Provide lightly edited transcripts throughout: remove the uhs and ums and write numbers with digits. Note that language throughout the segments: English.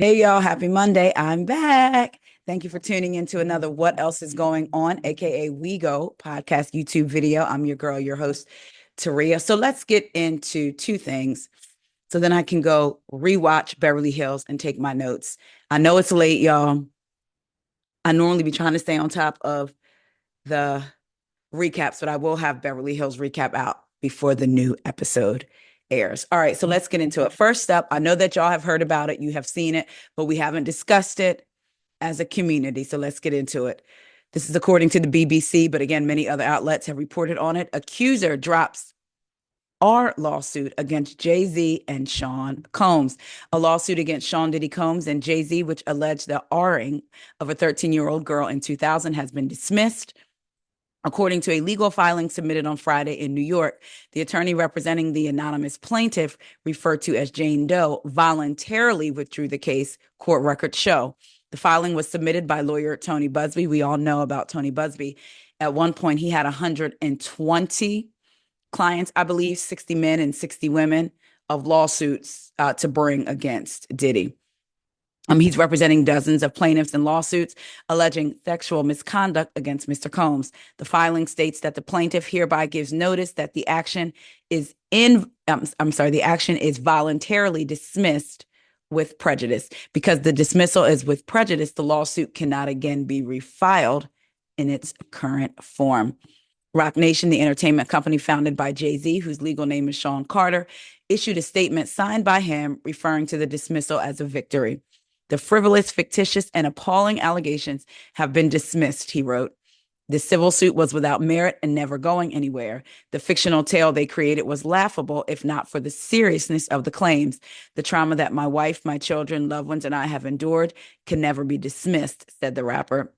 Hey y'all, happy Monday. I'm back. Thank you for tuning into another What Else is Going On, aka We Go podcast YouTube video. I'm your girl, your host, Taria. So let's get into two things so then I can go rewatch Beverly Hills and take my notes. I know it's late, y'all. I normally be trying to stay on top of the recaps, but I will have Beverly Hills recap out before the new episode airs. All right, so let's get into it. First up, I know that y'all have heard about it, you have seen it, but we haven't discussed it as a community. So let's get into it. This is according to the BBC, but again, many other outlets have reported on it. Accuser drops our lawsuit against Jay-Z and Sean Combs. A lawsuit against Sean Diddy Combs and Jay-Z, which alleged the R-ing of a 13-year-old girl in 2000, has been dismissed. According to a legal filing submitted on Friday in New York, the attorney representing the anonymous plaintiff, referred to as Jane Doe, voluntarily withdrew the case, court records show. The filing was submitted by lawyer Tony Busby. We all know about Tony Busby. At one point, he had 120 clients, I believe, 60 men and 60 women of lawsuits to bring against Diddy. He's representing dozens of plaintiffs in lawsuits alleging sexual misconduct against Mr. Combs. The filing states that the plaintiff hereby gives notice that the action is the action is voluntarily dismissed with prejudice. Because the dismissal is with prejudice, the lawsuit cannot again be refiled in its current form. Roc Nation, the entertainment company founded by Jay-Z, whose legal name is Sean Carter, issued a statement signed by him referring to the dismissal as a victory. The frivolous, fictitious, and appalling allegations have been dismissed, he wrote. The civil suit was without merit and never going anywhere. The fictional tale they created was laughable, if not for the seriousness of the claims. The trauma that my wife, my children, loved ones, and I have endured can never be dismissed, said the rapper,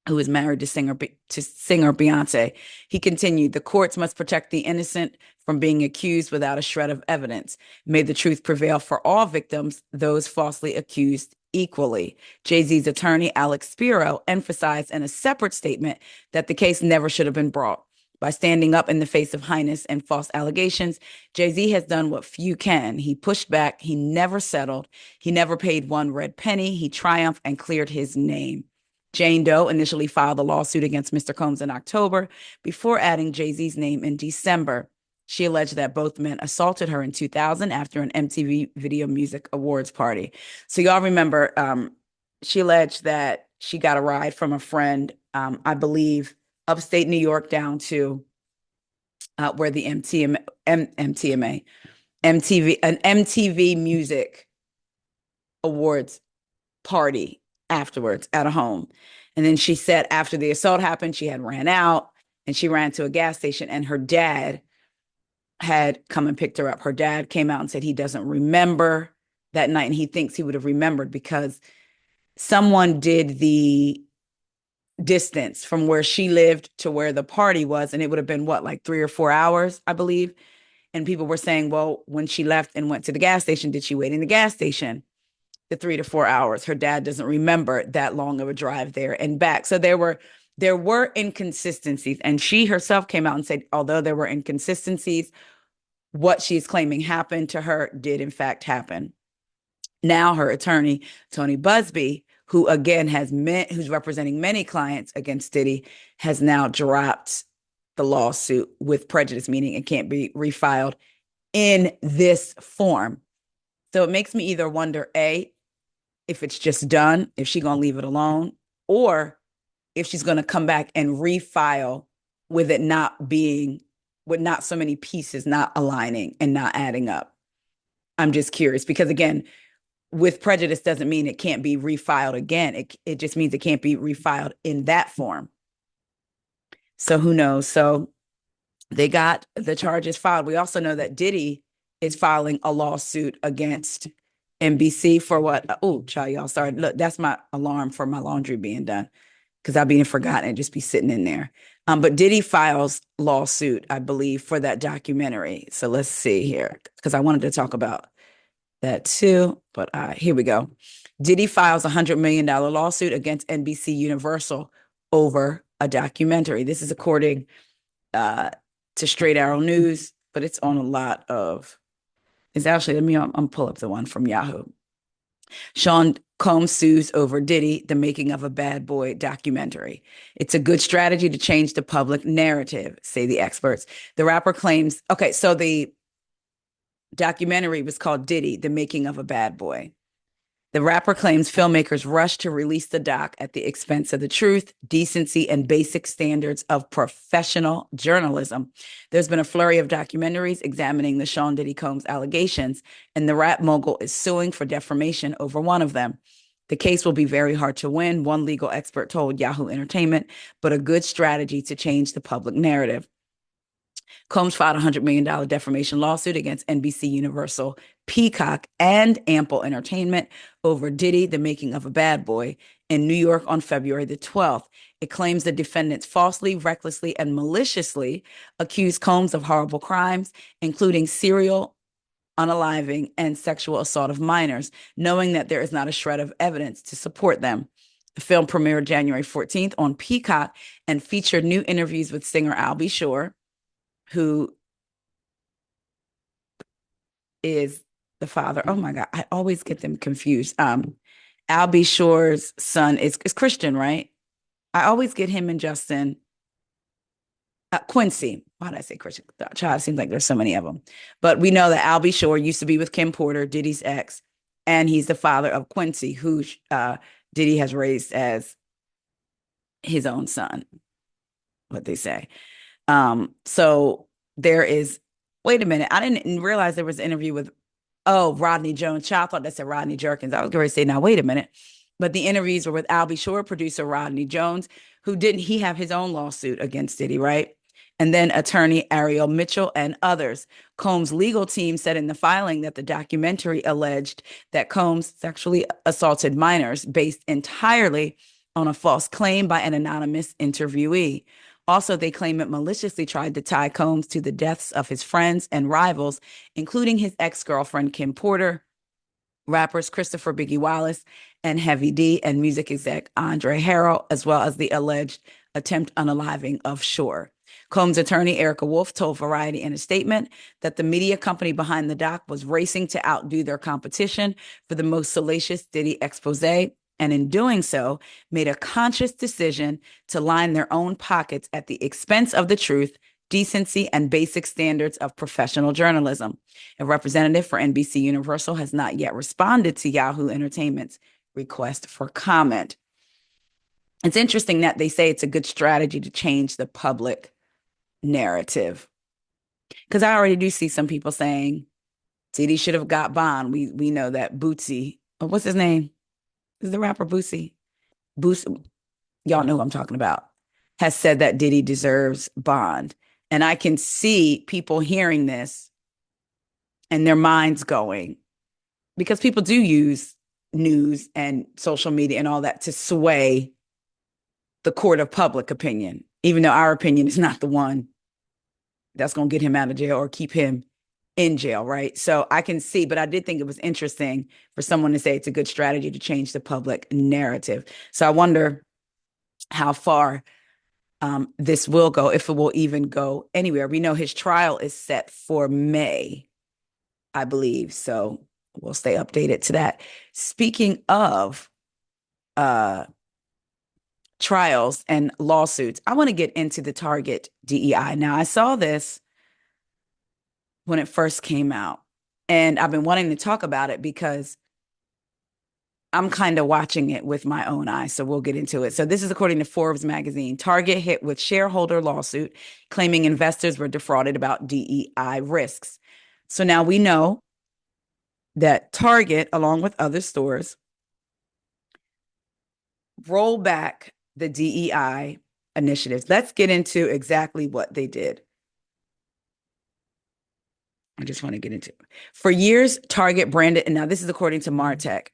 who is married to singer Beyonce. He continued, the courts must protect the innocent from being accused without a shred of evidence. May the truth prevail for all victims, those falsely accused equally. Jay-Z's attorney, Alex Spiro, emphasized in a separate statement that the case never should have been brought. By standing up in the face of heinous and false allegations, Jay-Z has done what few can. He pushed back. He never settled. He never paid one red penny. He triumphed and cleared his name. Jane Doe initially filed a lawsuit against Mr. Combs in October before adding Jay-Z's name in December. She alleged that both men assaulted her in 2000 after an MTV Video Music Awards party. So y'all remember, she alleged that she got a ride from a friend, I believe, upstate New York down to where the MTV Music Awards party afterwards at a home. And then she said after the assault happened, she had ran out and she ran to a gas station, and her dad had come and picked her up. Her dad came out and said he doesn't remember that night, and he thinks he would have remembered because someone did the distance from where she lived to where the party was, and it would have been what, like 3 or 4 hours, I believe. And people were saying, well, when she left and went to the gas station, did she wait in the gas station the 3 to 4 hours? Her dad doesn't remember that long of a drive there and back. So there were inconsistencies, and she herself came out and said, although there were inconsistencies, what she's claiming happened to her did in fact happen. Now her attorney, Tony Busby, who again who's representing many clients against Diddy, has now dropped the lawsuit with prejudice, meaning it can't be refiled in this form. So it makes me either wonder, A, if it's just done, if she's going to leave it alone, or if she's going to come back and refile with it with not so many pieces not aligning and not adding up. I'm just curious because, again, with prejudice doesn't mean it can't be refiled again. It just means it can't be refiled in that form. So who knows? So they got the charges filed. We also know that Diddy is filing a lawsuit against NBC for what? Oh, child, y'all, sorry. Look, that's my alarm for my laundry being done because I'll be forgotten and just be sitting in there. But Diddy files lawsuit, I believe, for that documentary. So let's see here because I wanted to talk about that too. But here we go. Diddy files $100 million lawsuit against NBC Universal over a documentary. This is according to Straight Arrow News, but it's on a lot of. It's actually, I'm pull up the one from Yahoo. Sean Combs sues over Diddy, the making of a bad boy documentary. It's a good strategy to change the public narrative, say the experts. The rapper claims, okay, so the documentary was called Diddy, the making of a bad boy. The rapper claims filmmakers rushed to release the doc at the expense of the truth, decency, and basic standards of professional journalism. There's been a flurry of documentaries examining the Sean Diddy Combs allegations, and the rap mogul is suing for defamation over one of them. The case will be very hard to win, one legal expert told Yahoo Entertainment, but a good strategy to change the public narrative. Combs filed a $100 million defamation lawsuit against NBC Universal, Peacock, and Ample Entertainment over Diddy, the making of a bad boy, in New York on February the 12th. It claims the defendants falsely, recklessly, and maliciously accused Combs of horrible crimes, including serial unaliving and sexual assault of minors, knowing that there is not a shred of evidence to support them. The film premiered January 14th on Peacock and featured new interviews with singer Al B. Sure, who is the father. Oh my God, I always get them confused. Al B. Sure's son is Christian, right? I always get him and Justin. Quincy. Why did I say Christian? Child, seems like there's so many of them. But we know that Al B. Sure used to be with Kim Porter, Diddy's ex, and he's the father of Quincy, who Diddy has raised as his own son, what they say. So there is, wait a minute, I didn't realize there was an interview with, Rodney Jones. Child, I thought that said Rodney Jerkins. I was going to say, now, wait a minute. But the interviews were with Al B. Sure, producer Rodney Jones, who didn't he have his own lawsuit against Diddy, right? And then attorney Ariel Mitchell and others. Combs' legal team said in the filing that the documentary alleged that Combs sexually assaulted minors based entirely on a false claim by an anonymous interviewee. Also, they claim it maliciously tried to tie Combs to the deaths of his friends and rivals, including his ex-girlfriend, Kim Porter, rappers Christopher Biggie Wallace and Heavy D, and music exec Andre Harrell, as well as the alleged attempt unaliving of Sure. Combs' attorney, Erica Wolf, told Variety in a statement that the media company behind the doc was racing to outdo their competition for the most salacious Diddy expose, and in doing so, made a conscious decision to line their own pockets at the expense of the truth, decency, and basic standards of professional journalism. A representative for NBC Universal has not yet responded to Yahoo Entertainment's request for comment. It's interesting that they say it's a good strategy to change the public narrative. Because I already do see some people saying Diddy should have got bond. We know that Bootsy, what's his name? Is the rapper Bootsy? Bootsy, y'all know who I'm talking about, has said that Diddy deserves bond. And I can see people hearing this and their minds going, because people do use news and social media and all that to sway the court of public opinion, even though our opinion is not the one that's going to get him out of jail or keep him in jail, right? So I can see, but I did think it was interesting for someone to say it's a good strategy to change the public narrative. So I wonder how far this will go, if it will even go anywhere. We know his trial is set for May, I believe. So we'll stay updated to that. Speaking of trials and lawsuits, I want to get into the Target DEI. Now, I saw this when it first came out, and I've been wanting to talk about it because I'm kind of watching it with my own eyes. So we'll get into it. So this is according to Forbes magazine. Target hit with shareholder lawsuit claiming investors were defrauded about DEI risks. So now we know that Target, along with other stores, roll back the DEI initiatives. Let's get into exactly what they did. I just want to get into it. For years, Target branded, and now this is according to MarTech.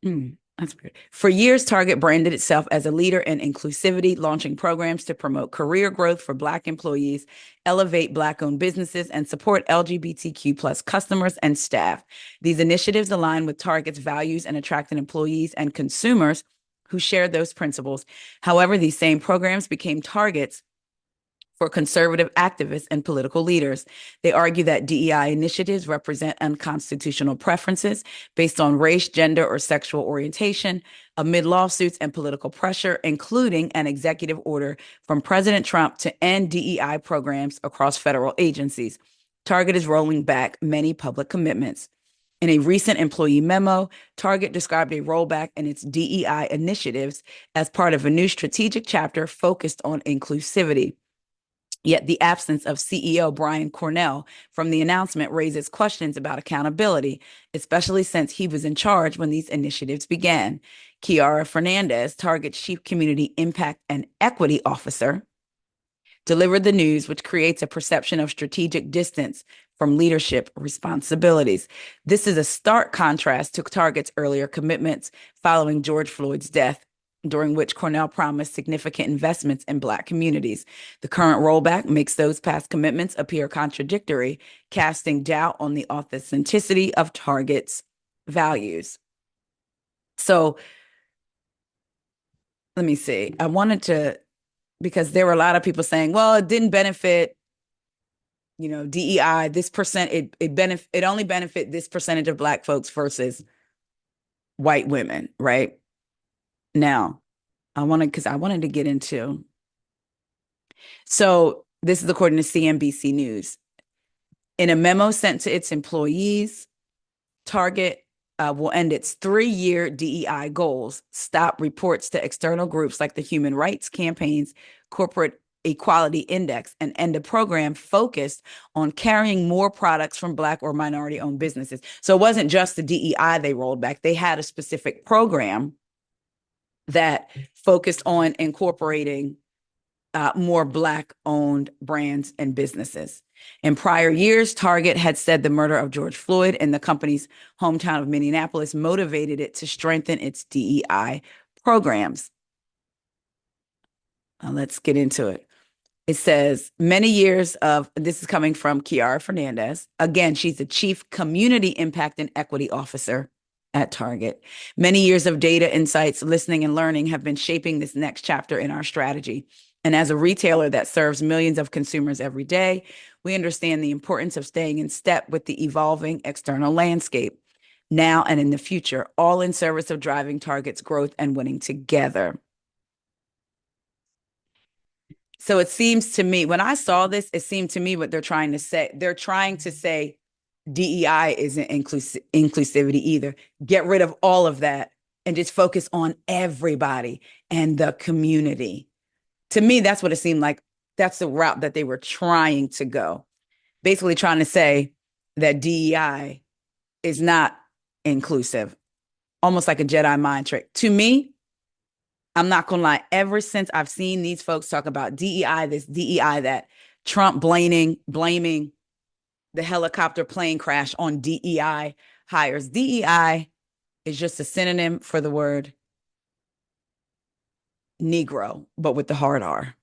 That's weird. For years, Target branded itself as a leader in inclusivity, launching programs to promote career growth for Black employees, elevate Black-owned businesses, and support LGBTQ plus customers and staff. These initiatives align with Target's values and attracted employees and consumers who shared those principles. However, these same programs became Target's for conservative activists and political leaders. They argue that DEI initiatives represent unconstitutional preferences based on race, gender, or sexual orientation amid lawsuits and political pressure, including an executive order from President Trump to end DEI programs across federal agencies. Target is rolling back many public commitments. In a recent employee memo, Target described a rollback in its DEI initiatives as part of a new strategic chapter focused on inclusivity. Yet the absence of CEO Brian Cornell from the announcement raises questions about accountability, especially since he was in charge when these initiatives began. Kiara Fernandez, Target's Chief Community Impact and Equity Officer, delivered the news, which creates a perception of strategic distance from leadership responsibilities. This is a stark contrast to Target's earlier commitments following George Floyd's death, during which Cornell promised significant investments in Black communities. The current rollback makes those past commitments appear contradictory, casting doubt on the authenticity of Target's values. So let me see. I wanted to, because there were a lot of people saying, well, it didn't benefit, DEI, this percent, it only benefit this percentage of Black folks versus white women, right? Now, because I wanted to get into. So this is according to CNBC News. In a memo sent to its employees, Target will end its 3-year DEI goals, stop reports to external groups like the Human Rights Campaign's Corporate Equality Index, and end a program focused on carrying more products from Black or minority-owned businesses. So it wasn't just the DEI they rolled back. They had a specific program that focused on incorporating more Black-owned brands and businesses. In prior years, Target had said the murder of George Floyd in the company's hometown of Minneapolis motivated it to strengthen its DEI programs. Let's get into it. It says, this is coming from Kiara Fernandez. Again, she's the Chief Community Impact and Equity Officer at Target. Many years of data, insights, listening, and learning have been shaping this next chapter in our strategy. And as a retailer that serves millions of consumers every day, we understand the importance of staying in step with the evolving external landscape, now and in the future, all in service of driving Target's growth and winning together. So it seems to me, when I saw this, it seemed to me what they're trying to say. They're trying to say DEI isn't inclusivity either. Get rid of all of that and just focus on everybody and the community. To me, that's what it seemed like. That's the route that they were trying to go. Basically trying to say that DEI is not inclusive. Almost like a Jedi mind trick. To me, I'm not going to lie, ever since I've seen these folks talk about DEI, this DEI, that Trump blaming the helicopter plane crash on DEI hires. DEI is just a synonym for the word Negro, but with the hard R.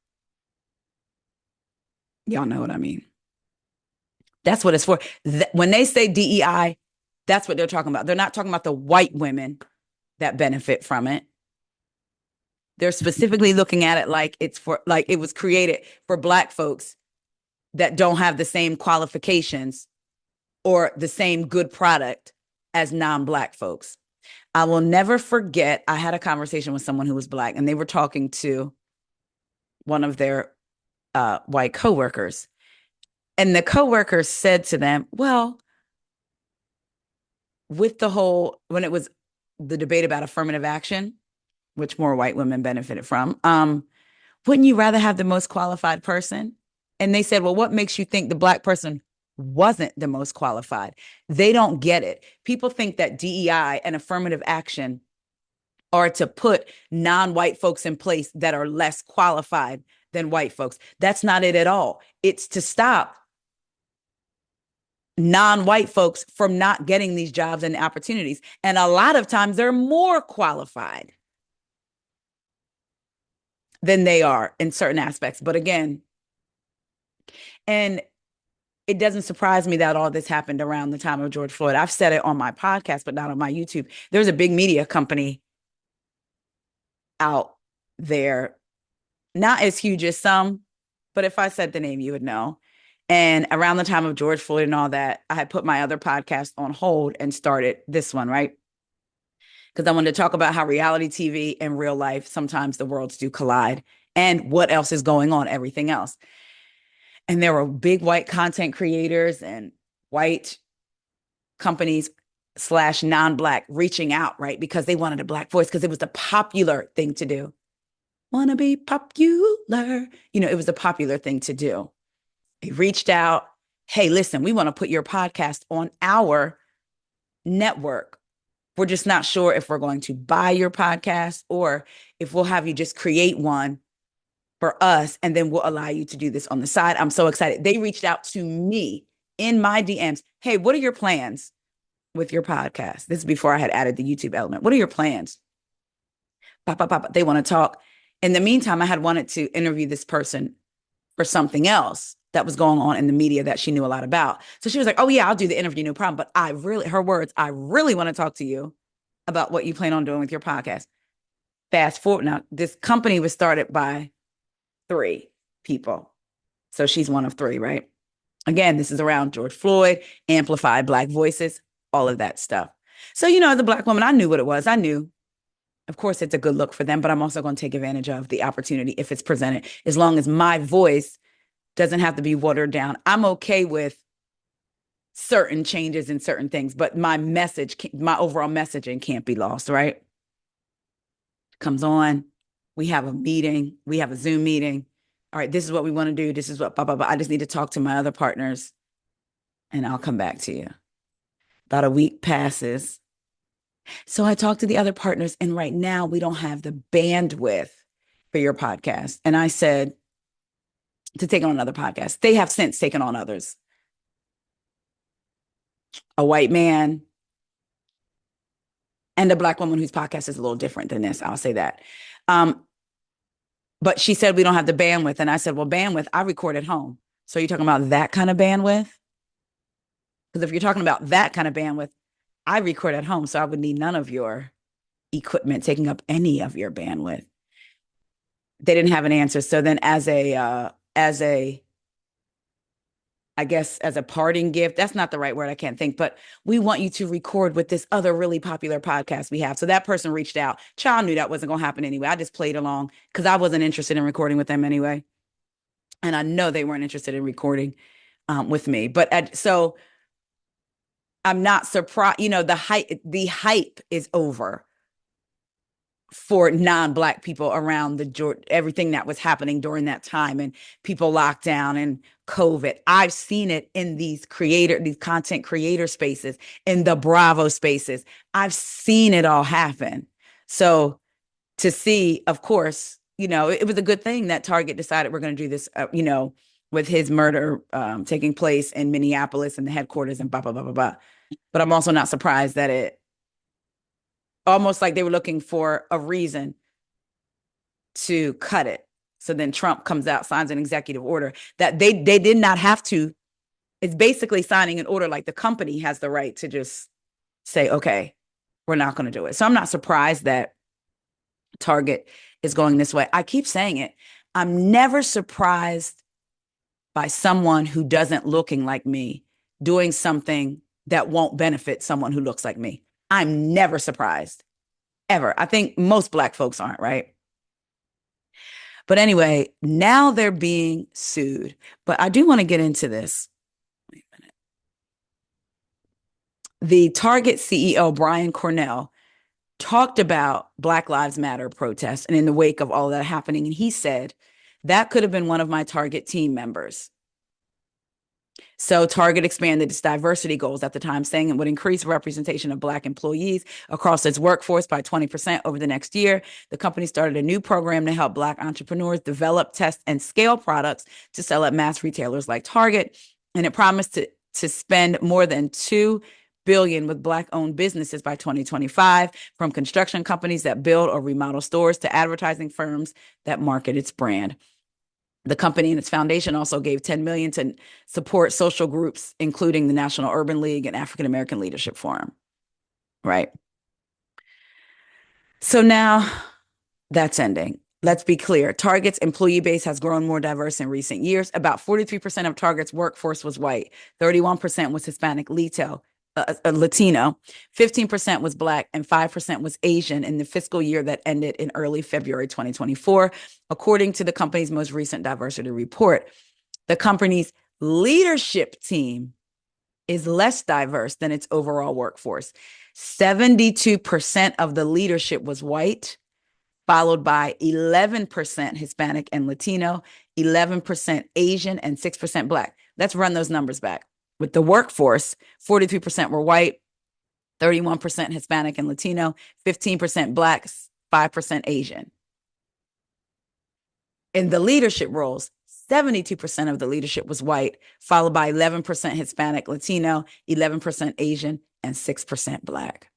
Y'all know what I mean. That's what it's for. When they say DEI, that's what they're talking about. They're not talking about the white women that benefit from it. They're specifically looking at it like it was created for Black folks that don't have the same qualifications or the same good product as non-Black folks. I will never forget, I had a conversation with someone who was Black, and they were talking to one of their white coworkers. And the coworker said to them, well, with when it was the debate about affirmative action, which more white women benefited from, wouldn't you rather have the most qualified person? And they said, well, what makes you think the Black person wasn't the most qualified? They don't get it. People think that DEI and affirmative action are to put non-white folks in place that are less qualified than white folks. That's not it at all. It's to stop non-white folks from not getting these jobs and opportunities. And a lot of times they're more qualified than they are in certain aspects. But again, and it doesn't surprise me that all this happened around the time of George Floyd. I've said it on my podcast, but not on my YouTube. There's a big media company out there, not as huge as some, but if I said the name, you would know. And around the time of George Floyd and all that, I had put my other podcast on hold and started this one, right? Because I wanted to talk about how reality TV and real life, sometimes the worlds do collide, and what else is going on, everything else. And there were big white content creators and white companies slash non-black reaching out, right? Because they wanted a black voice, because it was the popular thing to do. Want to be popular. It was the popular thing to do. They reached out. Hey, listen, we want to put your podcast on our network. We're just not sure if we're going to buy your podcast or if we'll have you just create one for us, and then we'll allow you to do this on the side. I'm so excited. They reached out to me in my DMs. Hey, what are your plans with your podcast? This is before I had added the YouTube element. What are your plans? Pop. They want to talk. In the meantime, I had wanted to interview this person for something else that was going on in the media that she knew a lot about. So she was like, oh yeah, I'll do the interview, no problem. But her words, I really want to talk to you about what you plan on doing with your podcast. Fast forward. Now, this company was started by 3 people. So she's one of 3, right? Again, this is around George Floyd, amplified Black voices, all of that stuff. So, as a Black woman, I knew what it was. I knew, of course, it's a good look for them, but I'm also going to take advantage of the opportunity if it's presented, as long as my voice doesn't have to be watered down. I'm okay with certain changes in certain things, but my overall messaging can't be lost, right? Comes on. We have a meeting. We have a Zoom meeting. All right, this is what we want to do. This is what, blah, blah, blah. I just need to talk to my other partners and I'll come back to you. About a week passes. So I talked to the other partners, and right now we don't have the bandwidth for your podcast. And I said to take on another podcast. They have since taken on others. A white man and a Black woman whose podcast is a little different than this. I'll say that. But she said, we don't have the bandwidth. And I said, well, bandwidth, I record at home. So you're talking about that kind of bandwidth? Because if you're talking about that kind of bandwidth, I record at home. So I would need none of your equipment taking up any of your bandwidth. They didn't have an answer. So then I guess as a parting gift, that's not the right word, I can't think, but we want you to record with this other really popular podcast we have. So that person reached out. Child knew that wasn't going to happen anyway. I just played along because I wasn't interested in recording with them anyway. And I know they weren't interested in recording with me. But so I'm not surprised, the hype is over for non-Black people around everything that was happening during that time, and people locked down and COVID. I've seen it in these content creator spaces, in the Bravo spaces. I've seen it all happen. So to see, of course, it was a good thing that Target decided we're going to do this, with his murder taking place in Minneapolis and the headquarters and blah, blah, blah, blah, blah. But I'm also not surprised that it almost like they were looking for a reason to cut it. So then Trump comes out, signs an executive order that they did not have to. It's basically signing an order like the company has the right to just say, okay, we're not going to do it. So I'm not surprised that Target is going this way. I keep saying it. I'm never surprised by someone who doesn't looking like me doing something that won't benefit someone who looks like me. I'm never surprised, ever. I think most Black folks aren't, right? But anyway, now they're being sued. But I do want to get into this. Wait a minute. The Target CEO, Brian Cornell, talked about Black Lives Matter protests and in the wake of all that happening. And he said, that could have been one of my Target team members. So Target expanded its diversity goals at the time, saying it would increase representation of Black employees across its workforce by 20% over the next year. The company started a new program to help Black entrepreneurs develop, test, and scale products to sell at mass retailers like Target. And it promised to spend more than $2 billion with Black-owned businesses by 2025, from construction companies that build or remodel stores to advertising firms that market its brand. The company and its foundation also gave $10 million to support social groups, including the National Urban League and African American Leadership Forum. Right. So now that's ending. let's be clear. Target's employee base has grown more diverse in recent years. About 43% of Target's workforce was white, 31% was Hispanic Latino, 15% was Black, and 5% was Asian in the fiscal year that ended in early February 2024, according to the company's most recent diversity report. The company's leadership team is less diverse than its overall workforce. 72% of the leadership was white, followed by 11% Hispanic and Latino, 11% Asian, and 6% Black. Let's run those numbers back. With the workforce, 43% were white, 31% Hispanic and Latino, 15% Black, 5% Asian. In the leadership roles, 72% of the leadership was white, followed by 11% Hispanic, Latino, 11% Asian, and 6% Black.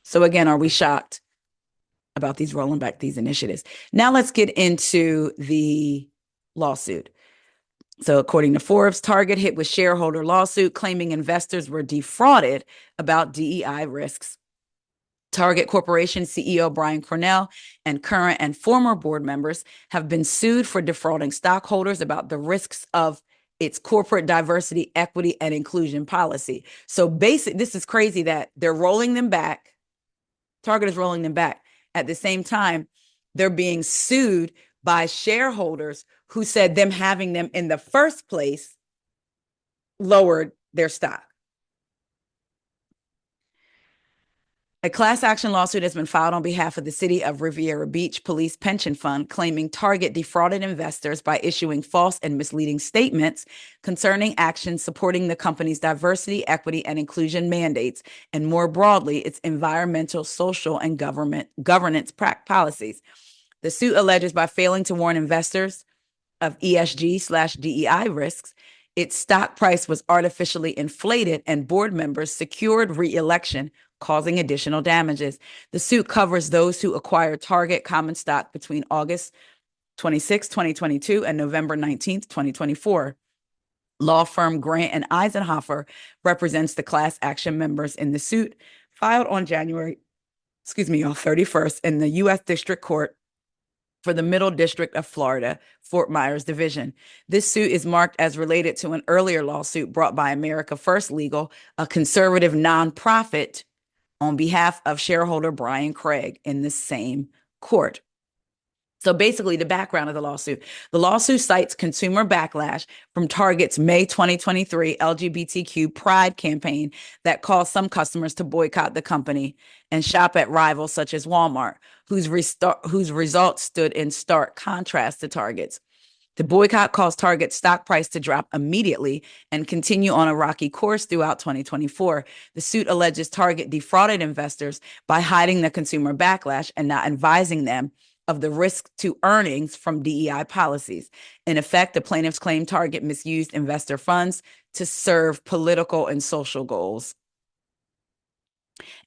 So again, are we shocked about these rolling back these initiatives? Now let's get into the lawsuit. So according to Forbes, Target hit with shareholder lawsuit claiming investors were defrauded about DEI risks. Target Corporation CEO Brian Cornell and current and former board members have been sued for defrauding stockholders about the risks of its corporate diversity, equity, and inclusion policy. So basically, this is crazy that they're rolling them back. Target is rolling them back. At the same time, they're being sued by shareholders who said them having them in the first place lowered their stock. A class action lawsuit has been filed on behalf of the City of Riviera Beach Police Pension Fund, claiming Target defrauded investors by issuing false and misleading statements concerning actions supporting the company's diversity, equity, and inclusion mandates, and more broadly, its environmental, social, and governance policies. The suit alleges by failing to warn investors of ESG/DEI risks, its stock price was artificially inflated and board members secured re-election, causing additional damages. The suit covers those who acquired Target common stock between August 26, 2022 and November 19, 2024. Law firm Grant and Eisenhofer represents the class action members in the suit, filed on January 31st in the U.S. District Court for the Middle District of Florida, Fort Myers Division. This suit is marked as related to an earlier lawsuit brought by America First Legal, a conservative nonprofit, on behalf of shareholder Brian Craig in the same court. So basically, the background of the lawsuit cites consumer backlash from Target's May 2023 LGBTQ Pride campaign that caused some customers to boycott the company and shop at rivals such as Walmart, whose results stood in stark contrast to Target's. The boycott caused Target's stock price to drop immediately and continue on a rocky course throughout 2024. The suit alleges Target defrauded investors by hiding the consumer backlash and not advising them of the risk to earnings from DEI policies. In effect, the plaintiffs claim Target misused investor funds to serve political and social goals.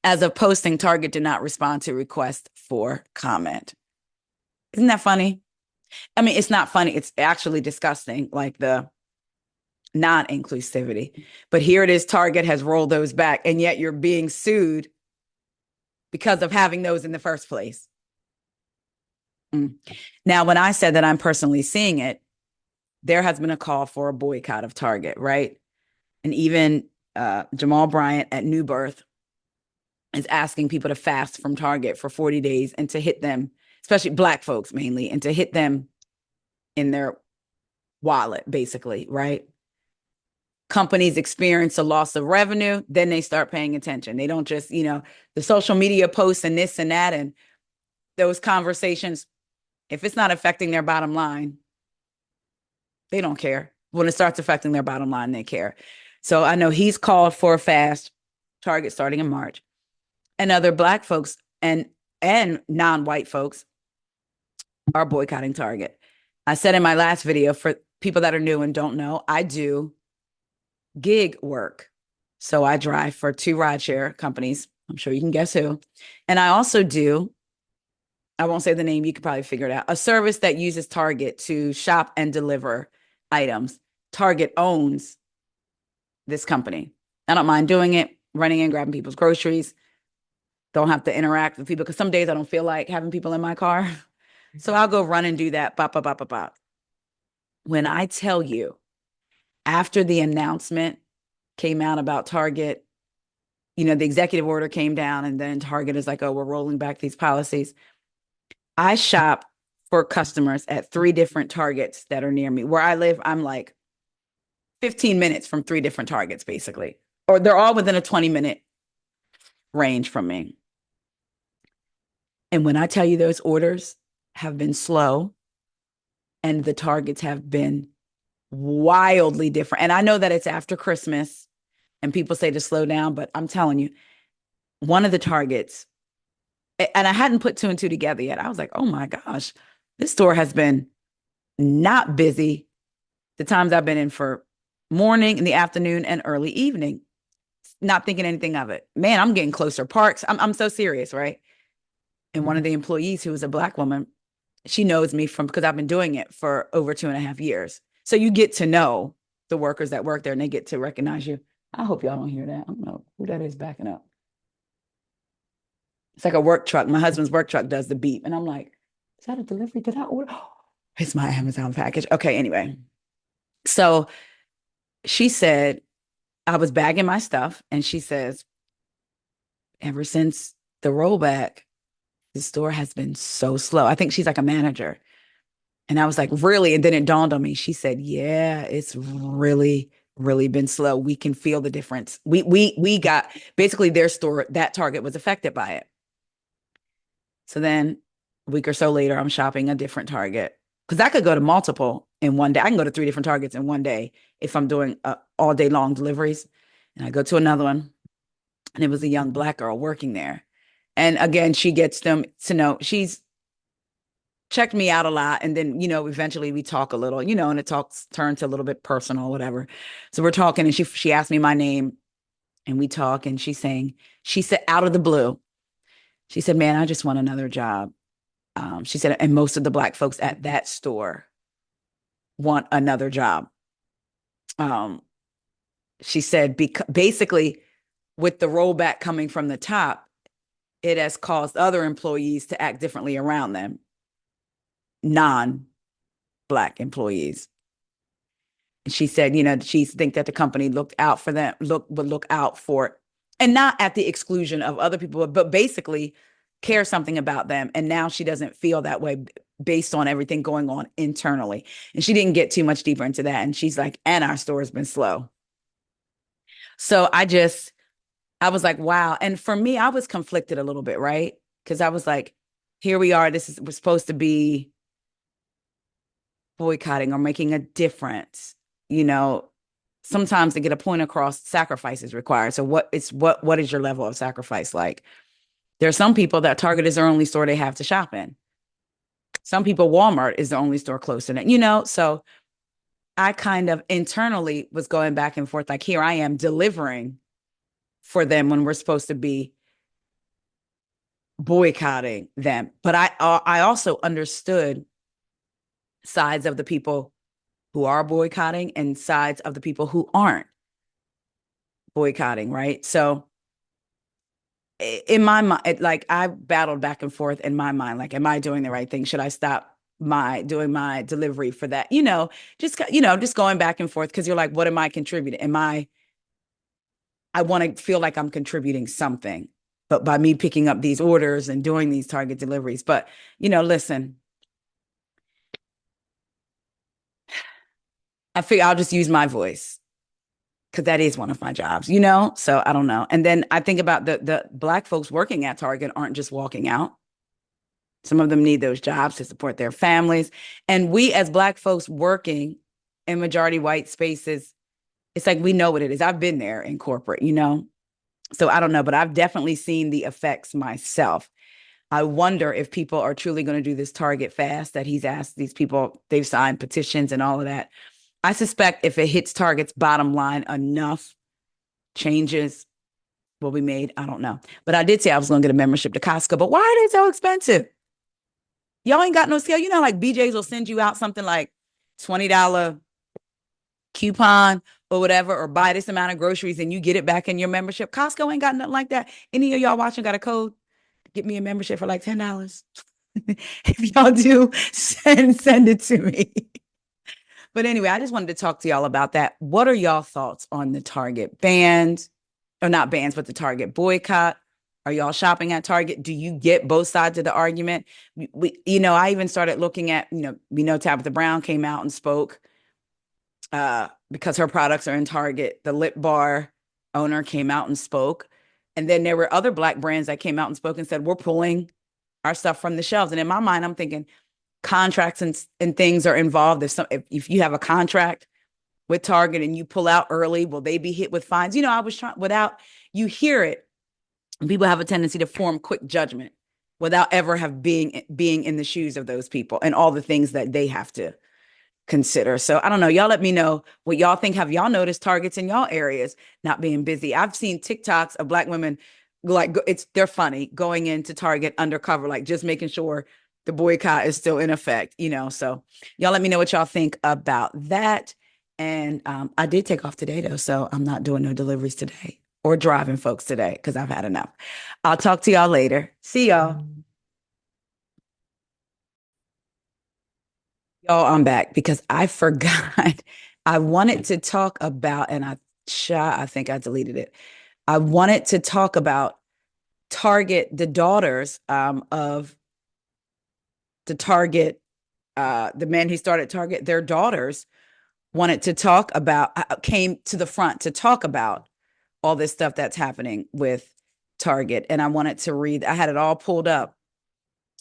As of posting, Target did not respond to requests for comment. Isn't that funny? I mean, it's not funny. It's actually disgusting, like the non-inclusivity. But here it is, Target has rolled those back, and yet you're being sued because of having those in the first place. Now, when I said that I'm personally seeing it, there has been a call for a boycott of Target, right? And even Jamal Bryant at New Birth is asking people to fast from Target for 40 days and to hit them, especially Black folks mainly, and to hit them in their wallet, basically, right? Companies experience a loss of revenue, then they start paying attention. They don't just, the social media posts and this and that and those conversations, if it's not affecting their bottom line, they don't care. When it starts affecting their bottom line, they care. So I know he's called for a fast, Target starting in March. And other Black folks and non-white folks are boycotting Target. I said in my last video, for people that are new and don't know, I do gig work. So I drive for 2 rideshare companies. I'm sure you can guess who. And I also do, I won't say the name, you could probably figure it out, a service that uses Target to shop and deliver items. Target owns this company. I don't mind doing it, running and grabbing people's groceries. Don't have to interact with people because some days I don't feel like having people in my car. So I'll go run and do that. Bop, bop, bop, bop, bop. When I tell you, after the announcement came out about Target, the executive order came down and then Target is like, oh, we're rolling back these policies. I shop for customers at 3 different Targets that are near me. Where I live, I'm like 15 minutes from 3 different Targets, basically. Or they're all within a 20-minute range from me. And when I tell you those orders have been slow and the Targets have been wildly different. And I know that it's after Christmas and people say to slow down, but I'm telling you, one of the Targets, and I hadn't put 2 and 2 together yet. I was like, oh my gosh, this store has been not busy the times I've been in for morning, in the afternoon, and early evening, not thinking anything of it. Man, I'm getting closer parks. I'm so serious, right? And one of the employees, who was a Black woman, she knows me from because I've been doing it for over 2.5 years. So you get to know the workers that work there and they get to recognize you. I hope y'all don't hear that. I don't know who that is backing up. It's like a work truck. My husband's work truck does the beep. And I'm like, is that a delivery? Did I order? Oh, it's my Amazon package. Okay, anyway. So she said, I was bagging my stuff and she says, ever since the rollback, the store has been so slow. I think she's like a manager. And I was like, really? And then it dawned on me. She said, yeah, it's really, really been slow. We can feel the difference. We got basically their store, that Target was affected by it. So then a week or so later, I'm shopping a different Target because I could go to multiple in one day. I can go to 3 different Targets in one day if I'm doing all day long deliveries. And I go to another one and it was a young Black girl working there. And again, she gets them to know she's checked me out a lot. And then, eventually we talk a little, and it turns to a little bit personal, whatever. So we're talking and she asked me my name and we talk and she said out of the blue, she said, man, I just want another job. She said, and most of the Black folks at that store want another job. She said, basically with the rollback coming from the top, it has caused other employees to act differently around them. Non-Black employees. She said, she think that the company looked out for them, would look out for, and not at the exclusion of other people, but basically care something about them. And now she doesn't feel that way based on everything going on internally. And she didn't get too much deeper into that. And she's like, and our store has been slow. So I was like, wow. And for me, I was conflicted a little bit, right? Because I was like, here we are. We're supposed to be boycotting or making a difference. Sometimes to get a point across, sacrifice is required. So what is your level of sacrifice like? There are some people that Target is their only store they have to shop in. Some people, Walmart is the only store close to them, so I kind of internally was going back and forth, like here I am delivering for them when we're supposed to be boycotting them. But I also understood sides of the people who are boycotting and sides of the people who aren't boycotting, right? So in my mind, like I battled back and forth in my mind, like, am I doing the right thing? Should I stop doing my delivery for that? Just going back and forth because you're like, what am I contributing? I want to feel like I'm contributing something, but by me picking up these orders and doing these Target deliveries. But, listen, I figure I'll just use my voice because that is one of my jobs, So I don't know. And then I think about the Black folks working at Target aren't just walking out. Some of them need those jobs to support their families. And we as Black folks working in majority white spaces, it's like we know what it is. I've been there in corporate, So I don't know, but I've definitely seen the effects myself. I wonder if people are truly going to do this Target fast that he's asked these people, they've signed petitions and all of that. I suspect if it hits Target's bottom line enough, changes will be made. I don't know. But I did say I was going to get a membership to Costco, but why are they so expensive? Y'all ain't got no scale. Like BJ's will send you out something like $20 coupon or whatever, or buy this amount of groceries and you get it back in your membership. Costco ain't got nothing like that. Any of y'all watching got a code? get me a membership for like $10. If y'all do, send it to me. But anyway, I just wanted to talk to y'all about that. What are y'all thoughts on the Target bans, or not bans, but the Target boycott? Are y'all shopping at Target? Do you get both sides of the argument? I even started looking at, we know Tabitha Brown came out and spoke because her products are in Target. The Lip Bar owner came out and spoke. And then there were other Black brands that came out and spoke and said, we're pulling our stuff from the shelves. And in my mind, I'm thinking contracts and things are involved. If you have a contract with Target and you pull out early, will they be hit with fines? I was trying, without, you hear it, and people have a tendency to form quick judgment without ever being in the shoes of those people and all the things that they have to consider. So I don't know. Y'all let me know what y'all think. Have y'all noticed Targets in y'all areas not being busy? I've seen TikToks of Black women, like, they're funny, going into Target undercover, like just making sure the boycott is still in effect, So y'all let me know what y'all think about that. And I did take off today though, so I'm not doing no deliveries today or driving folks today because I've had enough. I'll talk to y'all later. See y'all. Y'all, I'm back because I forgot. I wanted to talk about, and I think I deleted it. I wanted to talk about Target, the daughters of the Target, the men who started Target, their daughters wanted to talk about, came to the front to talk about all this stuff that's happening with Target. And I wanted to read, I had it all pulled up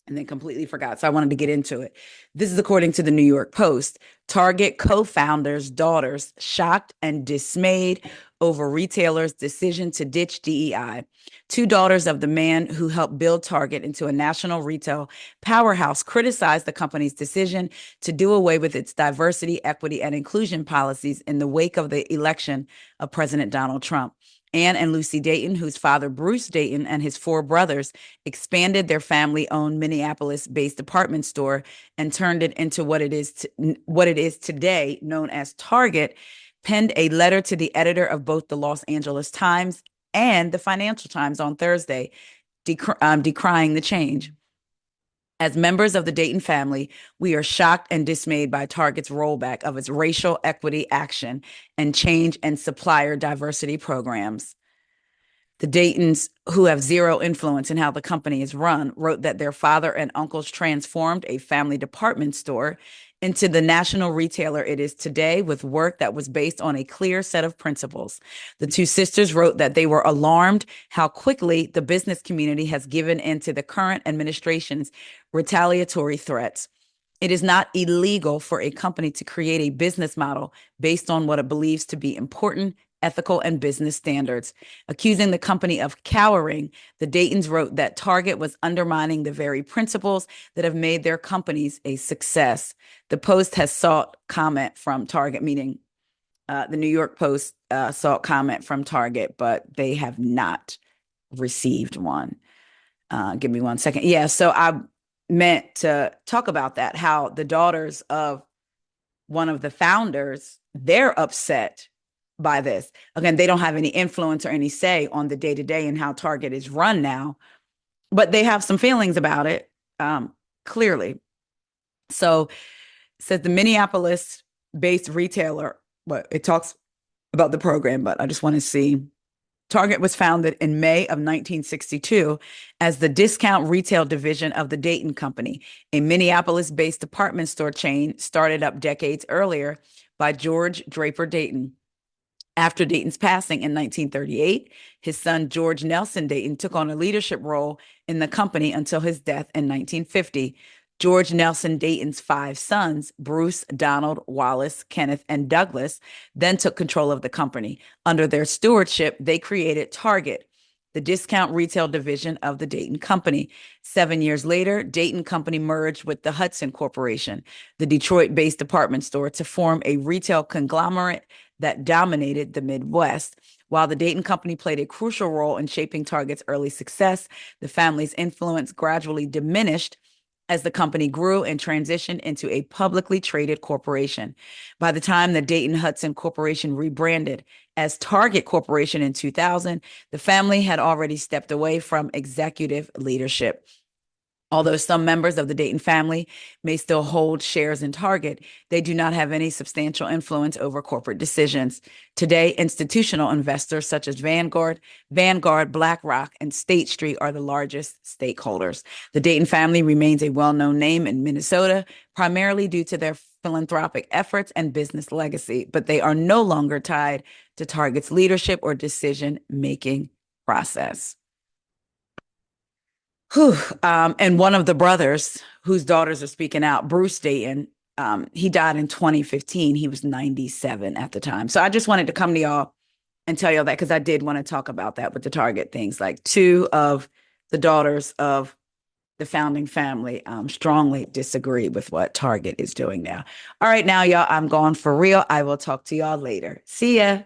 and then completely forgot. So I wanted to get into it. This is according to the New York Post. Target co-founders' daughters shocked and dismayed over retailers' decision to ditch DEI. Two daughters of the man who helped build Target into a national retail powerhouse criticized the company's decision to do away with its diversity, equity, and inclusion policies in the wake of the election of President Donald Trump. Anne and Lucy Dayton, whose father, Bruce Dayton, and his four brothers expanded their family-owned Minneapolis-based department store and turned it into what it is today, known as Target, penned a letter to the editor of both the Los Angeles Times and the Financial Times on Thursday, decrying the change. As members of the Dayton family, we are shocked and dismayed by Target's rollback of its racial equity action and change and supplier diversity programs. The Daytons, who have zero influence in how the company is run, wrote that their father and uncles transformed a family department store into the national retailer it is today with work that was based on a clear set of principles. The two sisters wrote that they were alarmed how quickly the business community has given into the current administration's retaliatory threats. It is not illegal for a company to create a business model based on what it believes to be important, ethical, and business standards. Accusing the company of cowering, the Daytons wrote that Target was undermining the very principles that have made their companies a success. The Post has sought comment from Target, meaning the New York Post sought comment from Target, but they have not received one. Give me 1 second. Yeah, so I meant to talk about that, how the daughters of one of the founders, they're upset by this. Again, they don't have any influence or any say on the day-to-day and how Target is run now, but they have some feelings about it, clearly. So it says the Minneapolis-based retailer, but it talks about the program, but I just want to see. Target was founded in May of 1962 as the discount retail division of the Dayton Company, a Minneapolis-based department store chain started up decades earlier by George Draper Dayton. After Dayton's passing in 1938, his son George Nelson Dayton took on a leadership role in the company until his death in 1950. George Nelson Dayton's five sons, Bruce, Donald, Wallace, Kenneth, and Douglas, then took control of the company. Under their stewardship, they created Target, the discount retail division of the Dayton Company. 7 years later, Dayton Company merged with the Hudson Corporation, the Detroit-based department store, to form a retail conglomerate that dominated the Midwest. While the Dayton Company played a crucial role in shaping Target's early success, the family's influence gradually diminished as the company grew and transitioned into a publicly traded corporation. By the time the Dayton Hudson Corporation rebranded as Target Corporation in 2000, the family had already stepped away from executive leadership. Although some members of the Dayton family may still hold shares in Target, they do not have any substantial influence over corporate decisions. Today, institutional investors such as Vanguard, BlackRock, and State Street are the largest stakeholders. The Dayton family remains a well-known name in Minnesota, primarily due to their philanthropic efforts and business legacy, but they are no longer tied to Target's leadership or decision-making process. Whew. And one of the brothers whose daughters are speaking out, Bruce Dayton, he died in 2015. He was 97 at the time. So I just wanted to come to y'all and tell y'all that because I did want to talk about that with the Target things. Like two of the daughters of the founding family strongly disagree with what Target is doing now. All right, now, y'all, I'm gone for real. I will talk to y'all later. See ya.